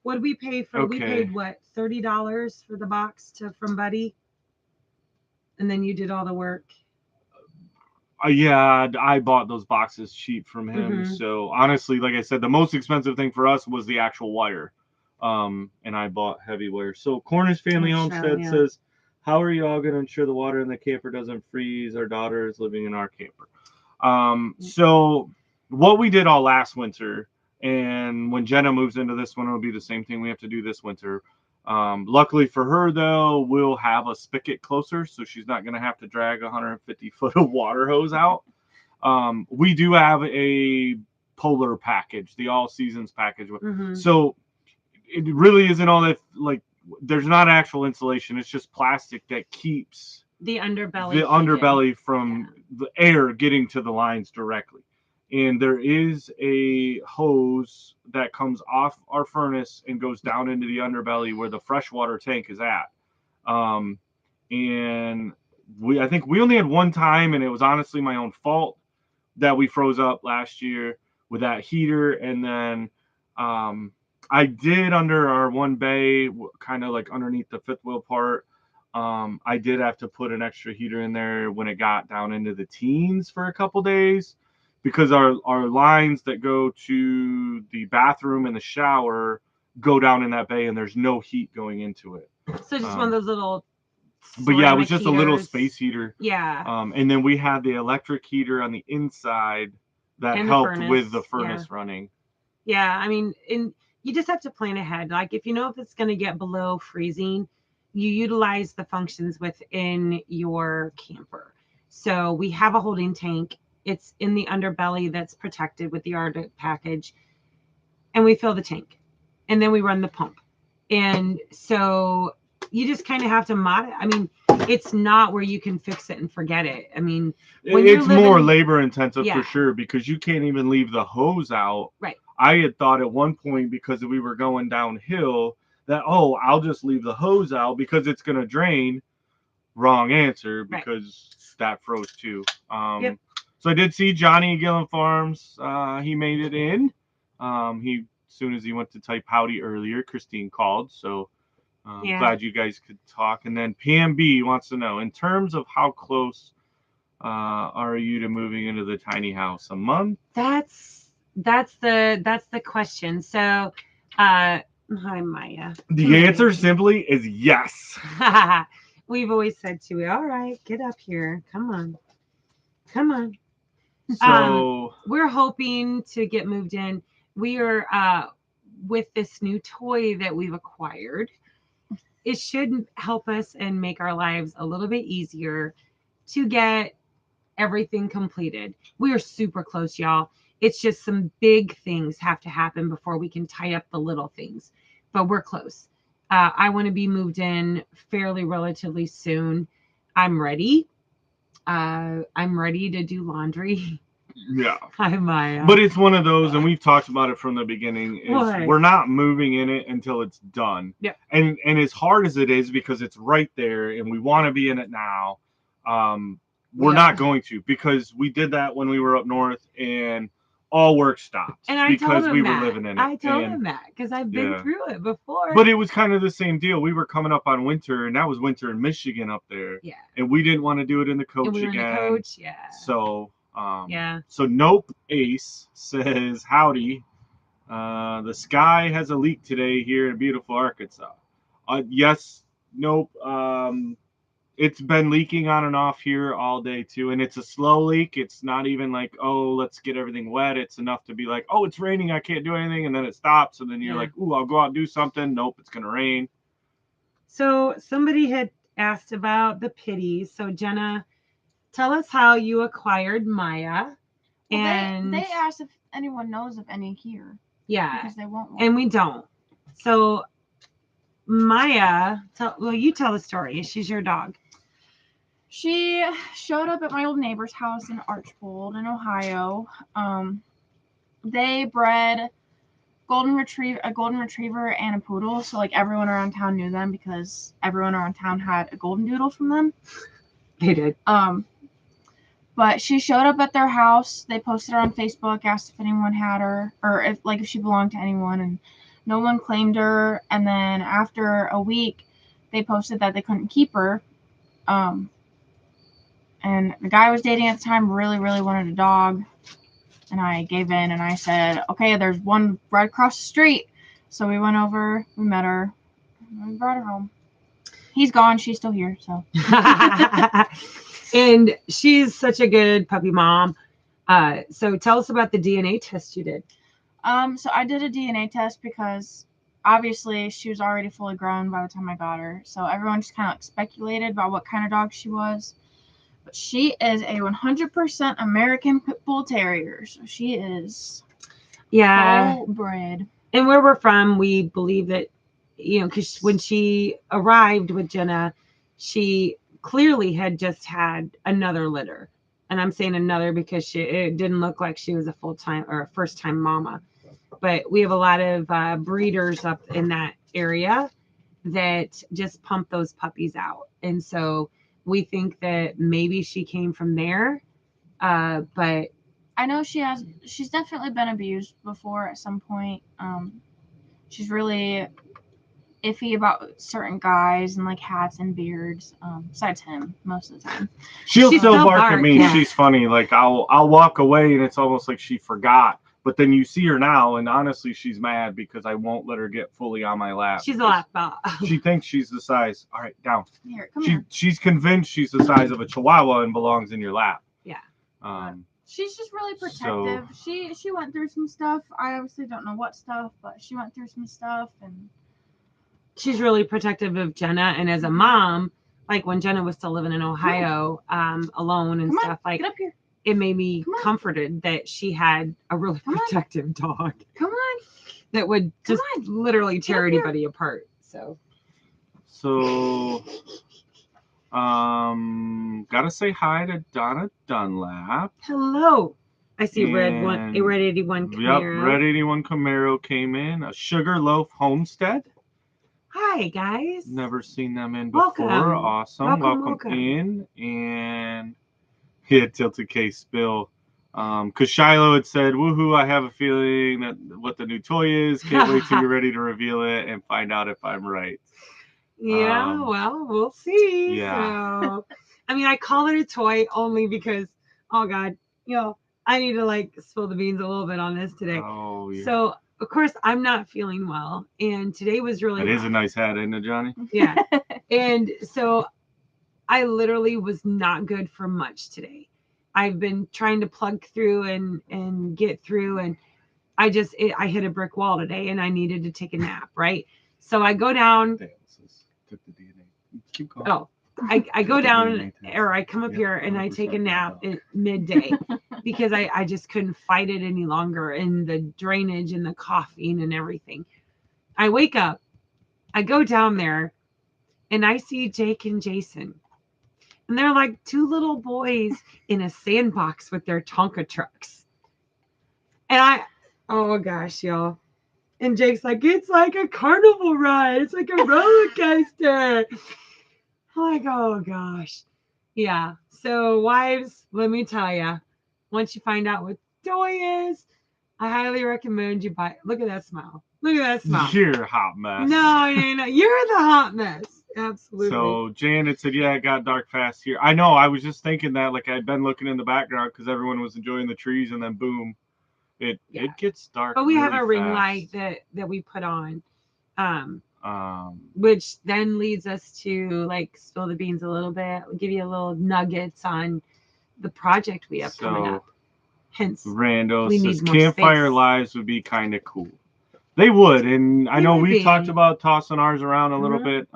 What did we pay for? We okay. paid what, $30 for the box from Buddy, and then you did all the work. Yeah, I bought those boxes cheap from him. Mhm. So honestly, like I said, the most expensive thing for us was the actual wire. And I bought heavy wire. So Cornish Family Oh, Homestead yeah. says, how are you all going to ensure the water in the camper doesn't freeze? Our daughter is living in our camper. So what we did all last winter, and when Jenna moves into this one, it'll be the same thing we have to do this winter. Luckily for her, though, we'll have a spigot closer, so she's not going to have to drag 150 foot of water hose out. We do have a polar package, the all seasons package. Mhm. So it really isn't all that, like, there's not actual insulation. It's just plastic that keeps The underbelly. the heated. underbelly from the air getting to the lines directly. And there is a hose that comes off our furnace and goes down into the underbelly where the freshwater tank is at. And I think we only had one time, and it was honestly my own fault that we froze up last year with that heater. And then I did under our one bay, kind of like underneath the fifth wheel part, I did have to put an extra heater in there when it got down into the teens for a couple days, because our lines that go to the bathroom and the shower go down in that bay, and there's no heat going into it. So just one of those little. But yeah, it was ceramic just a little heaters. space heater. Yeah. And then we had the electric heater on the inside that And the helped furnace, with the furnace running. Yeah. I mean, and you just have to plan ahead. Like if you know if it's going to get below freezing, you utilize the functions within your camper. So we have a holding tank. It's in the underbelly that's protected with the Arctic package. And we fill the tank. And then we run the pump. And so you just kind of have to mod it. I mean, it's not where you can fix it and forget it. I mean, when you're It's more living- labor intensive Yeah. for sure, because you can't even leave the hose out. Right. I had thought at one point, because we were going downhill, that, I'll just leave the hose out because it's going to drain. Wrong answer, because that froze too. Yep. So I did see Johnny Gillen Farms. He made it in. As soon as he went to type howdy earlier, Christine called. So Yeah. glad you guys could talk. And then Pam B wants to know, in terms of how close are you to moving into the tiny house? A month? That's the question. So, hi Maya. The answer simply is yes. We've always said to it, all right, get up here. Come on. So We're hoping to get moved in. We are with this new toy that we've acquired. It should help us and make our lives a little bit easier to get everything completed. We are super close, y'all. It's just some big things have to happen before we can tie up the little things, but we're close. I want to be moved in fairly relatively soon. I'm ready. I'm ready to do laundry. Yeah. Hi, Maya. But it's one of those, and we've talked about it from the beginning, is What? we're not moving in it until it's done. Yep. And as hard as it is, because it's right there and we want to be in it now, we're Yeah. not going to, because we did that when we were up north and all work stopped And I because told him we were that. living in it. I told And- him that because I've been Yeah. through it before. But it was kind of the same deal. We were coming up on winter, and that was winter in Michigan up there. Yeah. And we didn't want to do it in the coach And we were in again. the coach. Yeah. So, Yeah. So Nope Ace says, howdy. The sky has a leak today here in beautiful Arkansas. Yes, Nope. It's been leaking on and off here all day too, and it's a slow leak. It's not even like, oh, let's get everything wet. It's enough to be like, oh, it's raining, I can't do anything, and then it stops, and then you're Yeah. like, ooh, I'll go out and do something. Nope, it's gonna rain. So somebody had asked about the pitties. So Jenna, tell us how you acquired Maya. Well, And they asked if anyone knows of any here yeah, because they won't. and we don't. So Maya, you tell the story. She's your dog. She showed up at my old neighbor's house in Archbold in Ohio. They bred a golden retriever and a poodle, so like everyone around town knew them because everyone around town had a golden doodle from them. They did. But she showed up at their house. They posted her on Facebook, asked if anyone had her or if she belonged to anyone, and no one claimed her. And then after a week, they posted that they couldn't keep her. And the guy I was dating at the time really, really wanted a dog. And I gave in and I said, okay, there's one right across the street. So we went over, we met her, and we brought her home. He's gone. She's still here. So. And she's such a good puppy mom. So tell us about the DNA test you did. So I did a DNA test because obviously she was already fully grown by the time I got her. So everyone just kind of speculated about what kind of dog she was. But she is a 100% American Pit Bull Terrier. So she is full bred. And where we're from, we believe that, because when she arrived with Jenna, she clearly had just had another litter. And I'm saying another because it didn't look like she was a full-time or a first-time mama. But we have a lot of breeders up in that area that just pump those puppies out. And so we think that maybe she came from there. But I know she's definitely been abused before at some point. She's really iffy about certain guys and like hats and beards. Besides him, most of the time. She'll She still still bark at bark, me. yeah. She's funny. Like I'll walk away and it's almost like she forgot. But then you see her now, and honestly, she's mad because I won't let her get fully on my lap. she's a lap dog. She thinks she's the size. All right, down. Here, come here. She's convinced she's the size of a Chihuahua and belongs in your lap. Yeah. She's just really protective. She went through some stuff. I obviously don't know what stuff, but she went through some stuff, and She's really protective of Jenna. And as a mom, like when Jenna was still living in Ohio, alone and Come on, stuff, like get up here. it made me Come on. comforted that she had a really Come on. protective dog Come on. that would Come just on. literally tear up here. anybody apart. So Gotta say hi to Donna Dunlap. hello. I see red And- 81 Camaro. Yep, Red 81 Camaro came in. A Sugarloaf Homestead. Hi guys. Never seen them in before. Welcome. Awesome. Welcome. in. And yeah, Tilted Case Spill. Because Shiloh had said, woohoo, I have a feeling that what the new toy is. Can't wait till you're ready to reveal it and find out if I'm right. Yeah, well, we'll see. Yeah. So, I mean, I call it a toy only because, oh God, I need to like spill the beans a little bit on this today. Oh, yeah. So, of course, I'm not feeling well, and today was really That is a rough. nice hat, isn't it, Johnny? Yeah. And so I literally was not good for much today. I've been trying to plug through and get through, and I hit a brick wall today and I needed to take a nap, right? So I go down. Took the DNA. Keep going. Oh, I go Took the down DNA test. or I come up Yep, here and I take a 100% nap right at midday because I just couldn't fight it any longer, and the drainage and the coughing and everything. I wake up, I go down there, and I see Jake and Jason. And they're like two little boys in a sandbox with their Tonka trucks. And oh gosh, y'all. And Jake's like, it's like a carnival ride. It's like a roller coaster. I'm like, oh gosh. Yeah. So wives, let me tell you, once you find out what toy is, I highly recommend you buy. Look at that smile. Look at that smile. You're a hot mess. No, you're the hot mess. Absolutely. So Janet said, yeah, it got dark fast here. I know. I was just thinking that, like, I'd been looking in the background because everyone was enjoying the trees, and then boom, it gets dark. But we have really a ring fast. light that we put on, which then leads us to like spill the beans a little bit. We'll give you a little nuggets on the project we have coming up. Hence, Rando we says need more campfire space. lives would be kind of cool. They would, and I They know would we be. talked about tossing ours around a little Mhm. bit.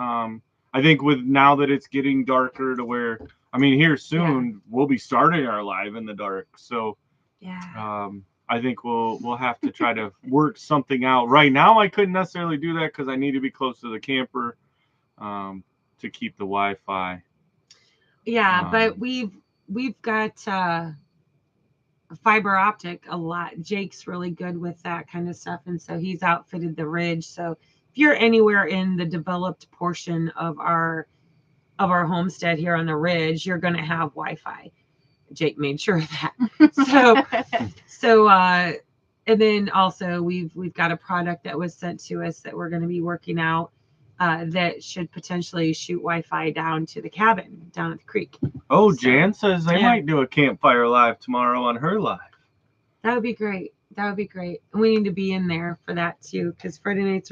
I think with now that it's getting darker to where, I mean, here soon we'll be starting our live in the dark. So Yeah. I think we'll have to try to work something out. Right now, I couldn't necessarily do that because I need to be close to the camper to keep the Wi-Fi. Yeah, but we've got fiber optic a lot. Jake's really good with that kind of stuff, and so he's outfitted the ridge. So if you're anywhere in the developed portion of our homestead here on the ridge, you're going to have Wi-Fi. Jake made sure of that. So and then also we've got a product that was sent to us that we're going to be working out that should potentially shoot Wi-Fi down to the cabin down at the creek. Oh, So, Jan says they might do a campfire live tomorrow on her live. That would be great. That would be great. And we need to be in there for that too, because Fridays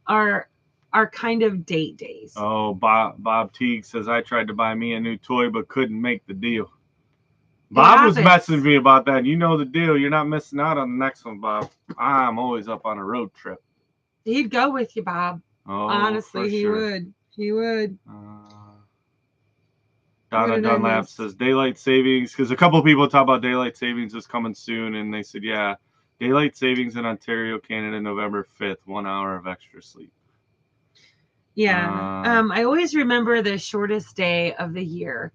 are kind of date days. Oh, Bob Teague says I tried to buy me a new toy but couldn't make the deal. Bob was messing with me about that. You know the deal. You're not missing out on the next one, Bob. I'm always up on a road trip. He'd go with you, Bob. Oh, honestly, he sure. would. He would. Donna Dunlap says daylight savings, because a couple of people talk about daylight savings is coming soon, and they said, yeah, daylight savings in Ontario, Canada, November 5th, 1 hour of extra sleep. Yeah. I always remember the shortest day of the year,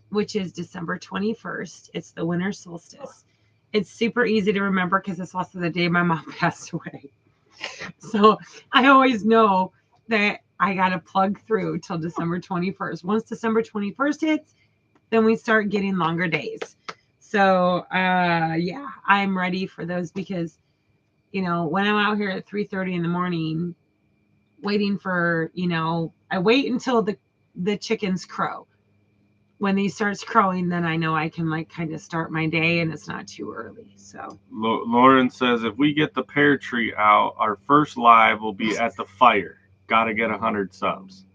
which is December 21st. It's the winter solstice. It's super easy to remember because it's also the day my mom passed away. So I always know that I got to plug through till December 21st. Once December 21st hits, then we start getting longer days. So, yeah, I'm ready for those because, when I'm out here at 3:30 in the morning waiting for, I wait until the chickens crow. When he starts crowing, then I know I can kind of start my day and it's not too early. So Lauren says if we get the pear tree out, our first live will be at the fire. Gotta get 100 subs.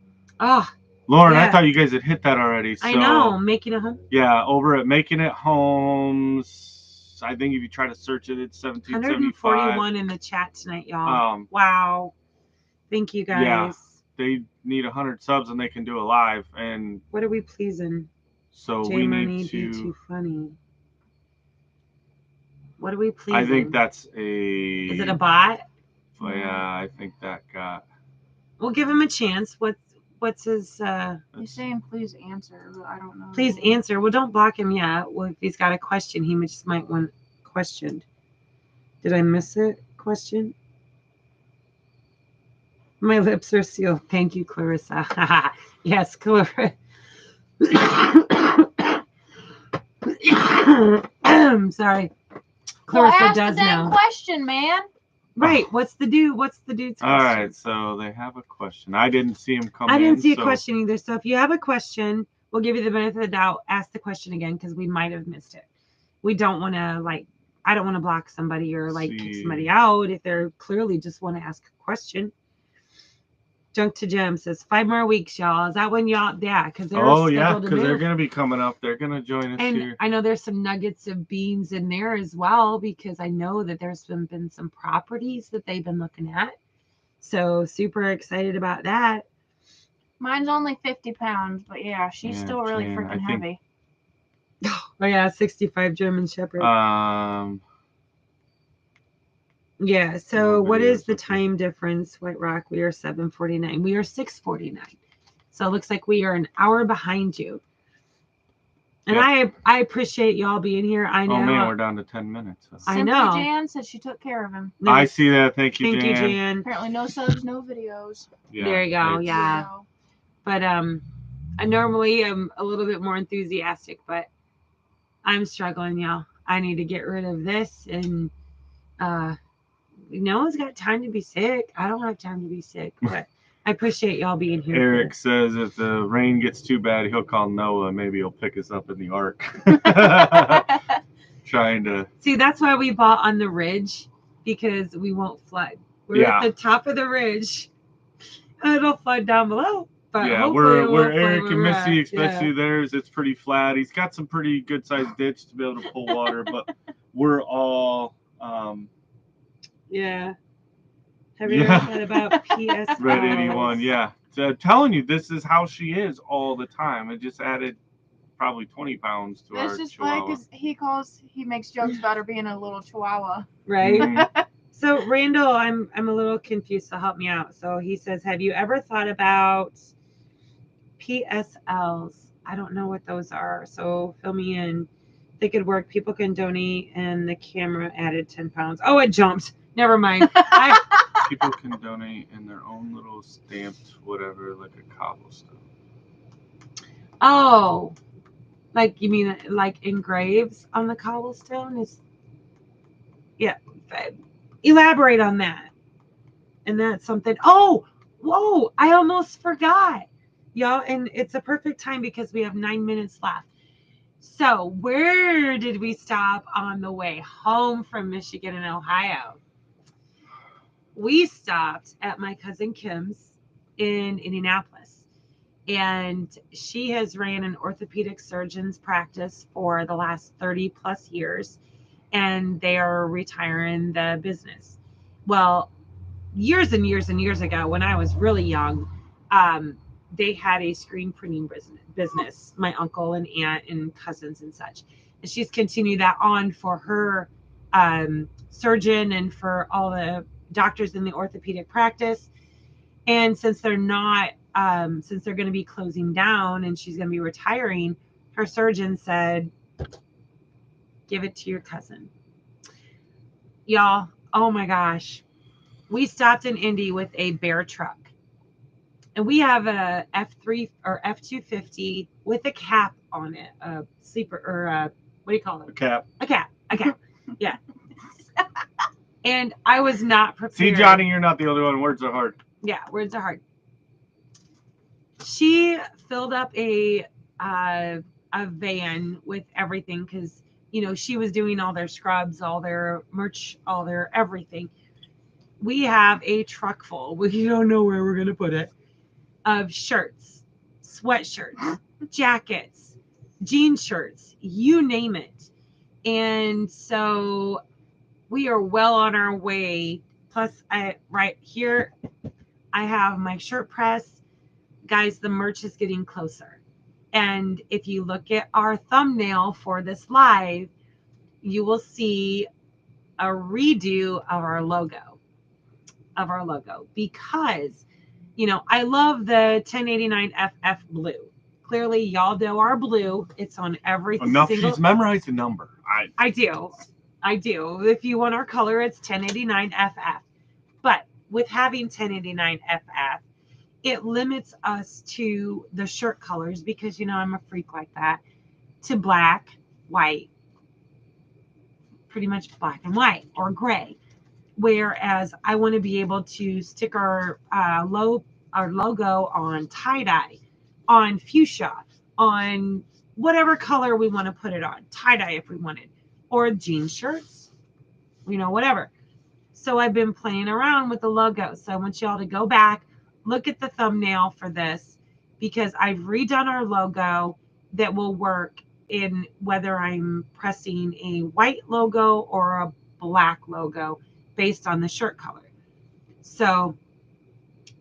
Oh, Lauren, yeah. I thought you guys had hit that already. So, I know, Making a Home. Yeah, over at Making It Homes. I think if you try to search it, it's 1775. 141 in the chat tonight, y'all. Wow. Thank you, guys. Yeah, they need 100 subs and they can do a live. And what are we pleasing? So J we Money need to. Be too funny. What are we pleasing? I think that's a. Is it a bot? Yeah, I think that got. We'll give him a chance. What's his? He's saying please answer, but I don't know. Please answer. Well, don't block him yet. Well, if he's got a question, he just might want questioned. Did I miss it? Question? My lips are sealed. Thank you, Clarissa. Yes, Clarissa. I'm sorry. Clarissa ask does the damn know. Question, man. Right. What's the dude's question? All right. So they have a question. I didn't see him come in. I didn't see a question either. So if you have a question, we'll give you the benefit of the doubt. Ask the question again because we might have missed it. We don't want to I don't want to block somebody or kick somebody out if they're clearly just want to ask a question. Junk to Gem says 5 more weeks, y'all. Is that when y'all? Yeah, because they're scheduled to move. They're gonna be coming up. They're gonna join us and here. I know there's some nuggets of beans in there as well because I know that there's been some properties that they've been looking at. So super excited about that. Mine's only 50 pounds, but yeah, she's still really freaking heavy. Oh yeah, 65 German Shepherd. Yeah, so what is the time difference, White Rock? We are 7:49. We are 6:49. So it looks like we are an hour behind you. And Yeah. I appreciate y'all being here. I know. Oh man, we're down to 10 minutes. So. I Simply know. Jan said she took care of him. I see that. Thank you, Thank Jan. you, Jan. Apparently no subs, no videos. Yeah, There you go. it's- Yeah. But I normally am a little bit more enthusiastic, but I'm struggling, y'all. I need to get rid of this, and no one's got time to be sick. I don't have time to be sick, but I appreciate y'all being here. Eric says if the rain gets too bad, he'll call Noah. Maybe he'll pick us up in the ark. Trying to See, that's why we bought on the ridge, because we won't flood. We're at the top of the ridge. It'll flood down below. But yeah, hopefully it where won't flood Eric where and we're Missy, at. especially theirs, it's pretty flat. He's got some pretty good sized ditch to be able to pull water, but we're all Yeah. Have you ever thought about PS? Red 81, yeah. So I'm telling you, this is how she is all the time. It just added probably 20 pounds to It's our just funny chihuahua. because he makes jokes about her being a little chihuahua. Right. Mhm. So Randall, I'm a little confused, so help me out. So he says, have you ever thought about PSLs? I don't know what those are, so fill me in. They could work. People can donate, and the camera added 10 pounds. Oh, it jumped. Never mind. People can donate in their own little stamped whatever, like a cobblestone. Oh, like you mean like engraves on the cobblestone? Is yeah. Elaborate on that. And that's something. Oh, whoa! I almost forgot, y'all. And it's a perfect time because we have 9 minutes left. So, where did we stop on the way home from Michigan and Ohio? We stopped at my cousin Kim's in Indianapolis, and she has ran an orthopedic surgeon's practice for the last 30 plus years, and they are retiring the business. Well, years and years and years ago, when I was really young, they had a screen printing business, my uncle and aunt and cousins and such. And she's continued that on for her surgeon and for all the doctors in the orthopedic practice. And since they're not, since they're going to be closing down and she's going to be retiring, her surgeon said, give it to your cousin. Y'all, oh my gosh. We stopped in Indy with a Bear truck. And we have a F3 or F250 with a cap on it, a sleeper or what do you call it? A cap. A cap. Yeah. And I was not prepared. See, Johnny, you're not the only one. Words are hard. Yeah, words are hard. She filled up a van with everything because she was doing all their scrubs, all their merch, all their everything. We have a truck full. We don't know where we're gonna put it. Of shirts, sweatshirts, jackets, jean shirts, you name it. And so we are well on our way. Plus, right here, I have my shirt press. Guys, the merch is getting closer. And if you look at our thumbnail for this live, you will see a redo of our logo. Because I love the 1089 FF blue. Clearly, y'all know our blue. It's on every Enough. single. She's memorized the number. I do. If you want our color, it's 1089 FF. But with having 1089 FF, it limits us to the shirt colors because I'm a freak like that. To black, white, pretty much black and white or gray. Whereas I want to be able to stick our logo on tie-dye, on fuchsia, on whatever color we want to put it on, tie-dye if we wanted, or jean shirts, whatever. So I've been playing around with the logo. So I want y'all to go back, look at the thumbnail for this, because I've redone our logo that will work in whether I'm pressing a white logo or a black logo based on the shirt color. So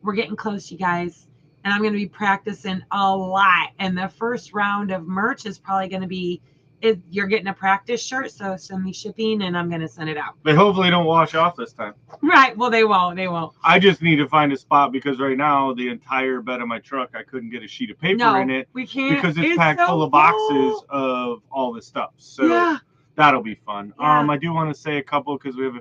we're getting close, you guys. And I'm going to be practicing a lot. And the first round of merch is probably going to be you're getting a practice shirt, so send me shipping and I'm going to send it out. They hopefully don't wash off this time. Right. Well, they won't. I just need to find a spot because right now the entire bed of my truck, I couldn't get a sheet of paper in it we can't. because it's packed so full of boxes of all this stuff. So yeah. that'll be fun. Yeah. I do want to say a couple because we've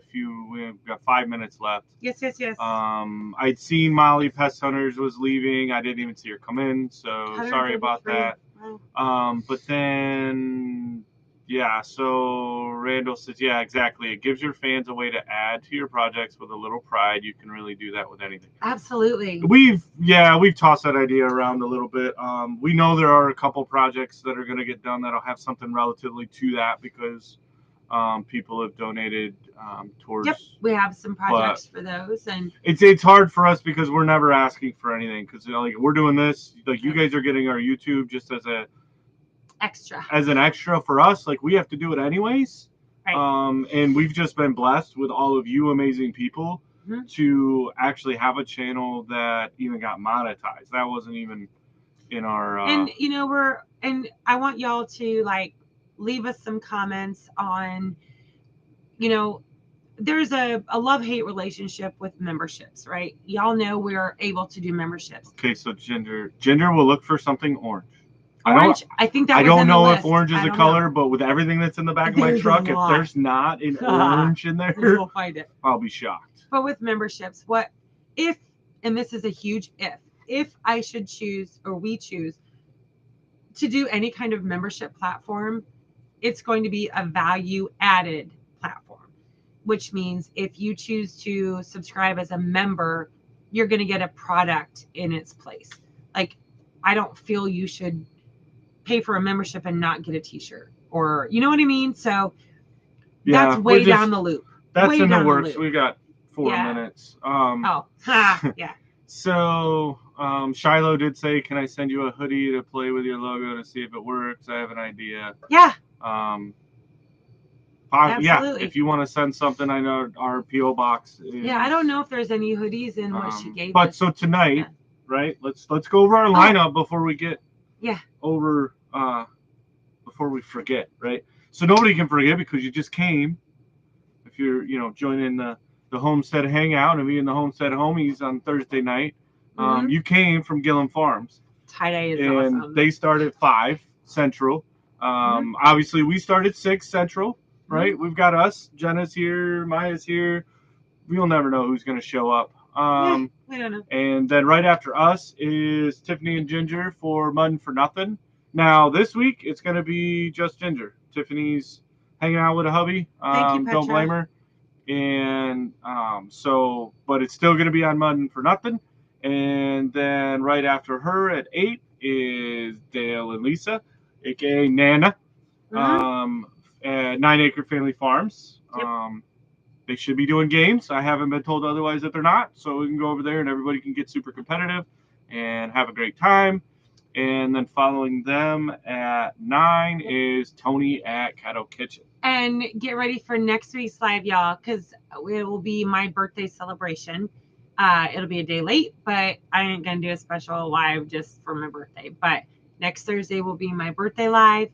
got 5 minutes left. Yes. I'd seen Molly Pest Hunters was leaving. I didn't even see her come in, so sorry about that. Wow. But then, yeah, so Randall says, yeah, exactly. It gives your fans a way to add to your projects with a little pride. You can really do that with anything. Absolutely. We've tossed that idea around a little bit. We know there are a couple projects that are going to get done that'll have something relatively to that because people have donated towards. Yep, we have some projects for those, and it's hard for us because we're never asking for anything because like we're doing this, like you guys are getting our YouTube just as an extra for us. Like we have to do it anyways, right. And we've just been blessed with all of you amazing people to actually have a channel that even got monetized. That wasn't even in our and and I want y'all to like leave us some comments on, there's a love-hate relationship with memberships, right? Y'all know we're able to do memberships. Okay, so Ginger will look for something orange. Orange, I think that I was don't in the know list. if orange is a color, but with everything that's in the back of my truck, if there's not an orange in there, we'll find it. I'll be shocked. But with memberships, what if, and this is a huge if I should choose or we choose to do any kind of membership platform, it's going to be a value added platform, which means if you choose to subscribe as a member, you're going to get a product in its place. Like, I don't feel you should pay for a membership and not get a t-shirt, or you know what I mean? So that's way down the loop. That's in the works. We got 4 minutes. Yeah. So Shiloh did say, can I send you a hoodie to play with your logo to see if it works? I have an idea. Yeah. Yeah, if you want to send something, I know our PO box is, yeah, I don't know if there's any hoodies in what she gave us. But so tonight, yeah. Right? Let's go over our lineup before we get over before we forget, right? So nobody can forget because you just came. If you're, joining the Homestead Hangout and me and the Homestead Homies on Thursday night, you came from Gillum Farms. Tie-dye is and awesome. They started 5 Central. Obviously, we started 6 Central, right? We've got us. Jenna's here. Maya's here. We'll never know who's going to show up. We don't know. And then right after us is Tiffany and Ginger for Muddin' for Nothing. Now, this week, it's going to be just Ginger. Tiffany's hanging out with a hubby. Thank you, Petra. Don't blame her. And but it's still going to be on Muddin' for Nothing. And then right after her at 8 is Dale and Lisa, a.k.a. Nana, at 9 Acre Family Farms. Yep. They should be doing games. I haven't been told otherwise that they're not. So we can go over there and everybody can get super competitive and have a great time. And then following them at 9 is Tony at Caddo Kitchen. And get ready for next week's live, y'all, because it will be my birthday celebration. It'll be a day late, but I ain't going to do a special live just for my birthday. But next Thursday will be my birthday live.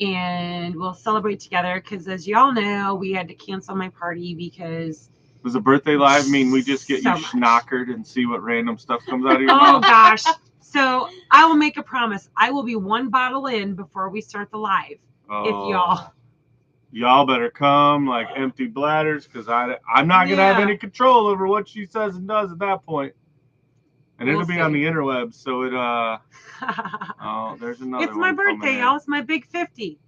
And we'll celebrate together because, as y'all know, we had to cancel my party because... Was a birthday live mean we just get you schnockered and see what random stuff comes out of your mouth? Oh, gosh. So I will make a promise. I will be 1 bottle in before we start the live. If y'all better come like empty bladders because I'm not going to have any control over what she says and does at that point. And it'll be on the interwebs, so it there's another. It's my birthday, y'all. It's my big 50.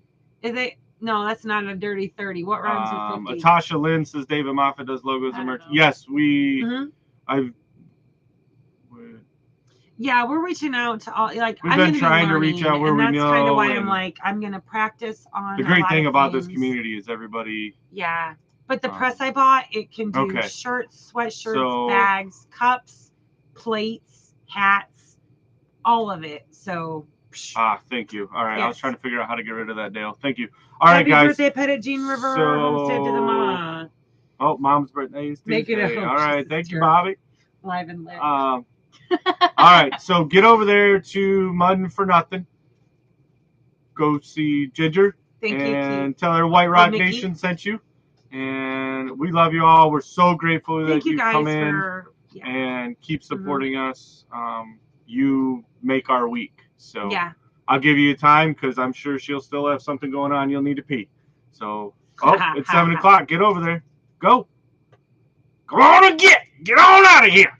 Is it? No, that's not a dirty 30. What rhymes with 50? Tasha Lynn says David Moffat does logos and merch. Yes, we. Yeah, we're reaching out to all. Like we've been trying to reach out where we know. That's kind of why I'm like, I'm gonna practice on. The great thing about this community is everybody. Yeah, but the press I bought, it can do shirts, sweatshirts, bags, cups, plates, hats, all of it. So. Thank you. All right, I was trying to figure out how to get rid of that, Dale. Thank you. All right, guys. Happy birthday, Pet at Jean River. Homestead to the mama. Oh, Mom's birthday is Tuesday. All right, thank you, Bobby. Live and lit. All right, so get over there to Muddin' for Nothing. Go see Ginger. Thank and you, tell her White Rock Mickey. Nation sent you. And we love you all. We're so grateful Thank that you you guys come in for and keep supporting us. You make our week. So yeah. I'll give you time because I'm sure she'll still have something going on. You'll need to pee. So, it's 7 o'clock. Get over there. Go. Go on and get on out of here.